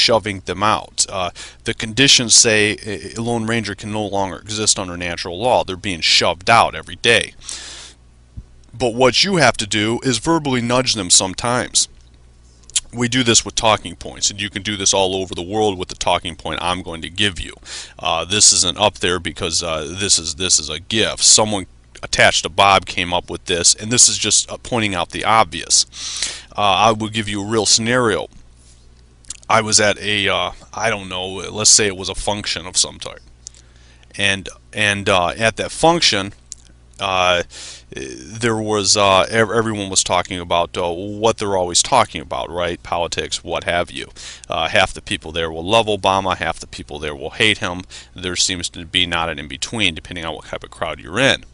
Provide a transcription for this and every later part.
shoving them out. The conditions say a Lone Ranger can no longer exist under natural law. They're being shoved out every day. But what you have to do is verbally nudge them sometimes. We do this with talking points, and you can do this all over the world with the talking point I'm going to give you. This isn't up there because this is a gift. Someone attached to Bob came up with this, and this is just pointing out the obvious. I will give you a real scenario. I was at a I don't know, let's say it was a function of some type, and at that function, there was everyone was talking about what they're always talking about, right? Politics, what have you. Half the people there will love Obama, half the people there will hate him. There seems to be not an in-between, depending on what type of crowd you're in.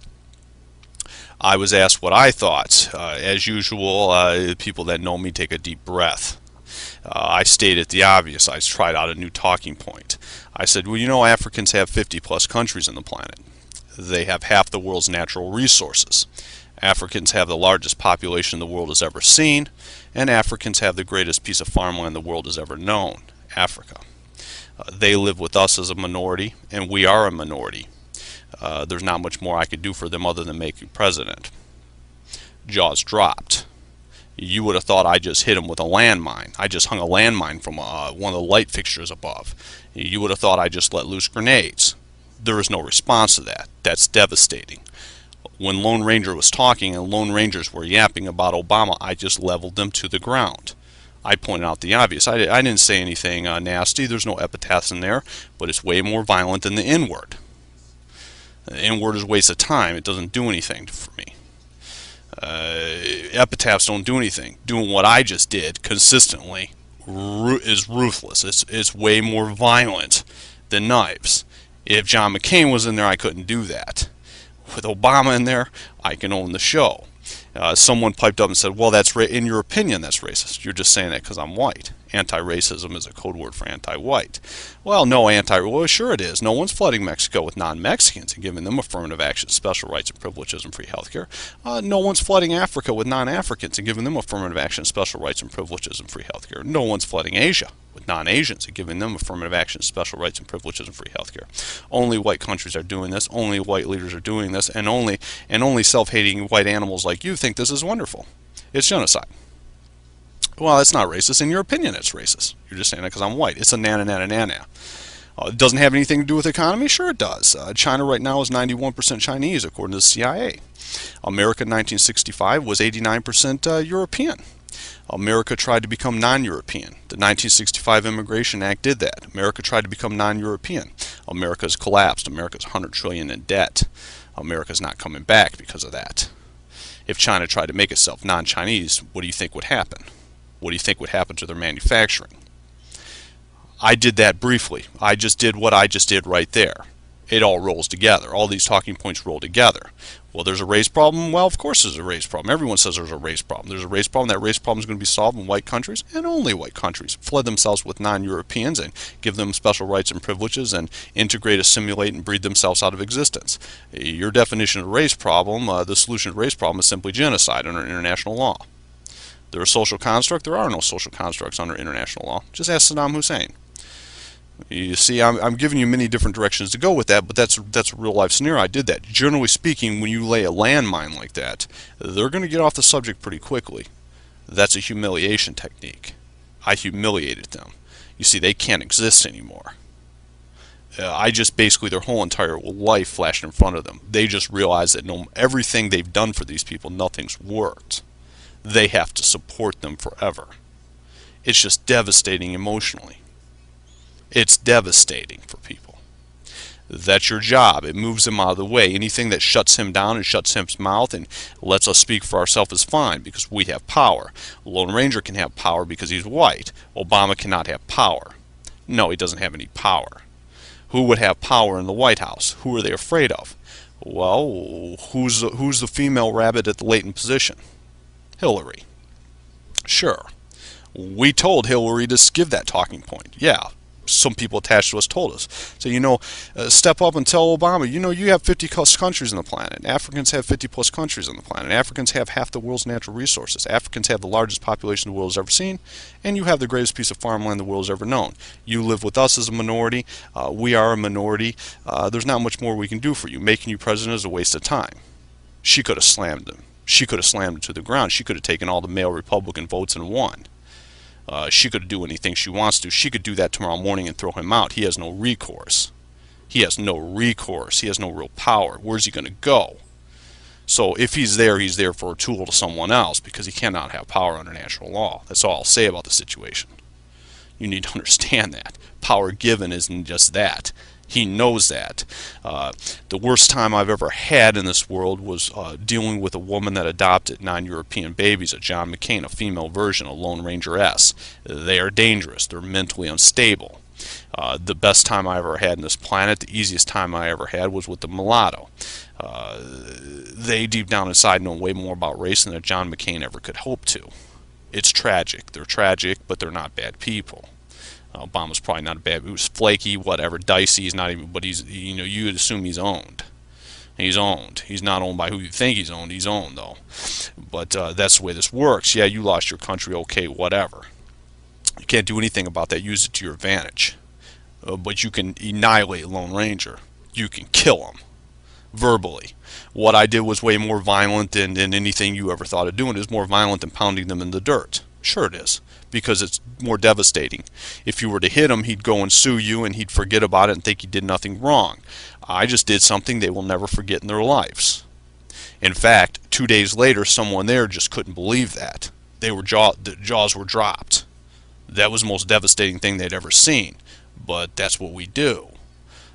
I was asked what I thought. As usual, people that know me take a deep breath. I stated the obvious. I tried out a new talking point. I said, well, you know, Africans have 50 plus countries on the planet. They have half the world's natural resources. Africans have the largest population the world has ever seen, and Africans have the greatest piece of farmland the world has ever known, Africa. They live with us as a minority, and we are a minority. There's not much more I could do for them other than make you president. Jaws dropped. You would have thought I just hit him with a landmine. I just hung a landmine from one of the light fixtures above. You would have thought I just let loose grenades. There is no response to that. That's devastating. When Lone Ranger was talking and Lone Rangers were yapping about Obama, I just leveled them to the ground. I pointed out the obvious. I didn't say anything nasty. There's no epithets in there, but it's way more violent than the N-word. The N-word is a waste of time. It doesn't do anything for me. Epitaphs don't do anything. Doing what I just did consistently is ruthless. It's way more violent than knives. If John McCain was in there, I couldn't do that. With Obama in there, I can own the show. Someone piped up and said, well, in your opinion, that's racist. You're just saying that because I'm white. Anti-racism is a code word for anti-white. Well, no, well, sure it is. No one's flooding Mexico with non-Mexicans and giving them affirmative action, special rights and privileges and free health care. No one's flooding Africa with non-Africans and giving them affirmative action, special rights and privileges and free health care. No one's flooding Asia with non-Asians and giving them affirmative action, special rights and privileges and free health care. Only white countries are doing this. Only white leaders are doing this, and only self-hating white animals like you think this is wonderful. It's genocide. Well, it's not racist. In your opinion, it's racist. You're just saying it because I'm white. It's a nana. It doesn't have anything to do with the economy? Sure it does. China right now is 91% Chinese, according to the CIA. America in 1965 was 89% European. America tried to become non-European. The 1965 Immigration Act did that. America tried to become non-European. America's collapsed. America's $100 trillion in debt. America's not coming back because of that. If China tried to make itself non-Chinese, what do you think would happen? What do you think would happen to their manufacturing? I did that briefly. I just did what I just did right there. It all rolls together. All these talking points roll together. Well, there's a race problem. Well, of course there's a race problem. Everyone says there's a race problem. There's a race problem. That race problem is going to be solved in white countries, and only white countries. Flood themselves with non-Europeans and give them special rights and privileges and integrate, assimilate, and breed themselves out of existence. Your definition of race problem, the solution to the race problem is simply genocide under international law. They're a social construct. There are no social constructs under international law. Just ask Saddam Hussein. You see, I'm giving you many different directions to go with that, but that's a real-life scenario. I did that. Generally speaking, when you lay a landmine like that, they're going to get off the subject pretty quickly. That's a humiliation technique. I humiliated them. You see, they can't exist anymore. I just basically, their whole entire life flashed in front of them. They just realized that everything they've done for these people, nothing's worked. They have to support them forever. It's just devastating emotionally. It's devastating for people. That's your job. It moves him out of the way. Anything that shuts him down and shuts his mouth and lets us speak for ourselves is fine because we have power. Lone Ranger can have power because he's white. Obama cannot have power. No, he doesn't have any power. Who would have power in the White House? Who are they afraid of? Well, who's the female rabbit at the latent position? Hillary. Sure. We told Hillary to give that talking point. Yeah, some people attached to us told us. So, step up and tell Obama, you have 50 plus countries on the planet. Africans have 50 plus countries on the planet. Africans have half the world's natural resources. Africans have the largest population the world has ever seen, and you have the greatest piece of farmland the world has ever known. You live with us as a minority. We are a minority. There's not much more we can do for you. Making you president is a waste of time. She could have slammed him. She could have slammed him to the ground. She could have taken all the male Republican votes and won. She could do anything she wants to. She could do that tomorrow morning and throw him out. He has no recourse. He has no recourse. He has no real power. Where's he going to go? So if he's there for a tool to someone else, because he cannot have power under natural law. That's all I'll say about the situation. You need to understand that. Power given isn't just that. He knows that. The worst time I've ever had in this world was dealing with a woman that adopted 9 European babies, a John McCain, a female version, a Lone Ranger S. They are dangerous. They're mentally unstable. The best time I ever had on this planet, the easiest time I ever had, was with the mulatto. They deep down inside know way more about race than that John McCain ever could hope to. It's tragic. They're tragic, but they're not bad people. Obama's probably not a bad. He was flaky, whatever, dicey. He's not even, but he's, you would assume he's owned. He's owned. He's not owned by who you think he's owned. He's owned though. But that's the way this works. Yeah, you lost your country. Okay, whatever. You can't do anything about that. Use it to your advantage. But you can annihilate Lone Ranger. You can kill him verbally. What I did was way more violent than anything you ever thought of doing. It was more violent than pounding them in the dirt. Sure it is. Because it's more devastating. If you were to hit him, he'd go and sue you, and he'd forget about it and think he did nothing wrong. I just did something they will never forget in their lives. In fact, 2 days later, someone there just couldn't believe that. The jaws were dropped. That was the most devastating thing they'd ever seen. But that's what we do.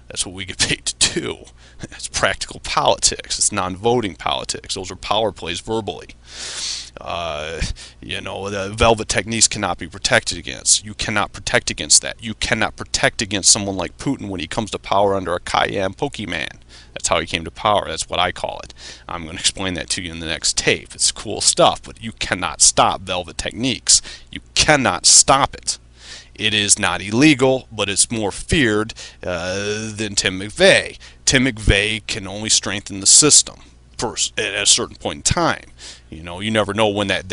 That's what we get paid to do. It's practical politics. It's non-voting politics. Those are power plays verbally. The velvet techniques cannot be protected against. You cannot protect against that. You cannot protect against someone like Putin when he comes to power under a Cayenne Pokemon. That's how he came to power. That's what I call it. I'm going to explain that to you in the next tape. It's cool stuff, but you cannot stop velvet techniques. You cannot stop it. It is not illegal, but it's more feared than Tim McVeigh. Tim McVeigh can only strengthen the system first at a certain point in time. You never know when that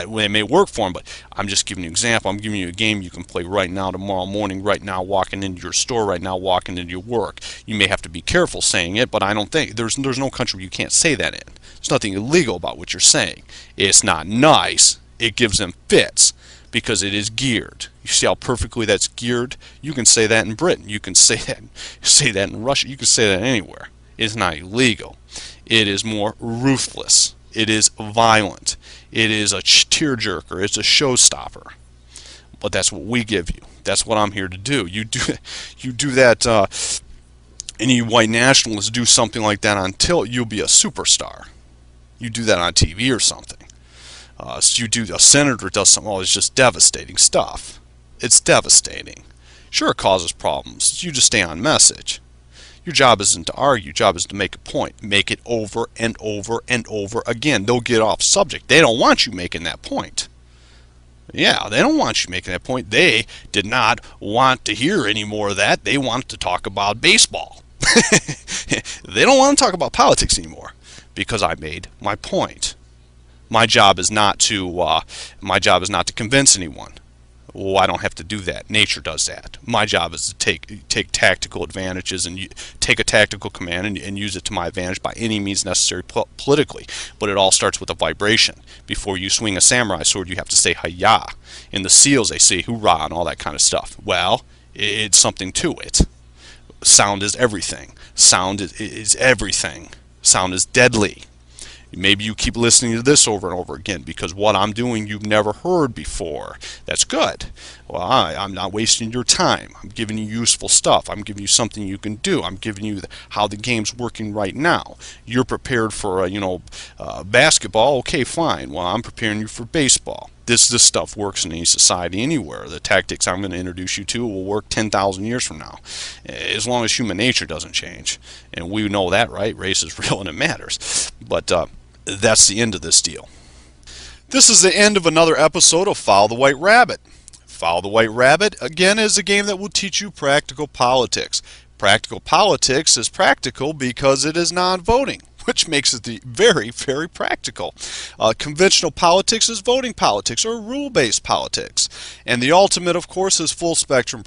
when it may work for him, but I'm just giving you an example. I'm giving you a game you can play right now, tomorrow morning, right now, walking into your store, right now, walking into your work. You may have to be careful saying it, but I don't think there's no country you can't say that in. There's nothing illegal about what you're saying. It's not nice. It gives them fits because it is geared. You see how perfectly that's geared? You can say that in Britain. You can say that in Russia. You can say that anywhere. It's not illegal. It is more ruthless. It is violent. It is a tearjerker. It's a showstopper. But that's what we give you. That's what I'm here to do. You do that. Any white nationalists do something like that on tilt, you'll be a superstar. You do that on TV or something. A senator does something. Oh, it's just devastating stuff. It's devastating. Sure, it causes problems. You just stay on message. Your job isn't to argue. Your job is to make a point. Make it over and over and over again. They'll get off subject. They don't want you making that point. Yeah, they don't want you making that point. They did not want to hear any more of that. They want to talk about baseball. They don't want to talk about politics anymore because I made my point. My job is not to convince anyone. Well, I don't have to do that. Nature does that. My job is to take tactical advantages and take a tactical command and use it to my advantage by any means necessary politically. But it all starts with a vibration. Before you swing a samurai sword, you have to say "Hi-ya." In the SEALs, they say "Hoorah" and all that kind of stuff. Well, it's something to it. Sound is everything. Sound is everything. Sound is deadly. Maybe you keep listening to this over and over again because what I'm doing you've never heard before. That's good. Well, I'm not wasting your time. I'm giving you useful stuff. I'm giving you something you can do. I'm giving you how the game's working right now. You're prepared for basketball. Okay, fine. Well, I'm preparing you for baseball. This stuff works in any society anywhere. The tactics I'm going to introduce you to will work 10,000 years from now, as long as human nature doesn't change. And we know that, right? Race is real and it matters. But that's the end of this deal. This is the end of another episode of Follow the White Rabbit. Follow the White Rabbit, again, is a game that will teach you practical politics. Practical politics is practical because it is non-voting, which makes it very, very practical. Conventional politics is voting politics or rule-based politics. And the ultimate, of course, is full spectrum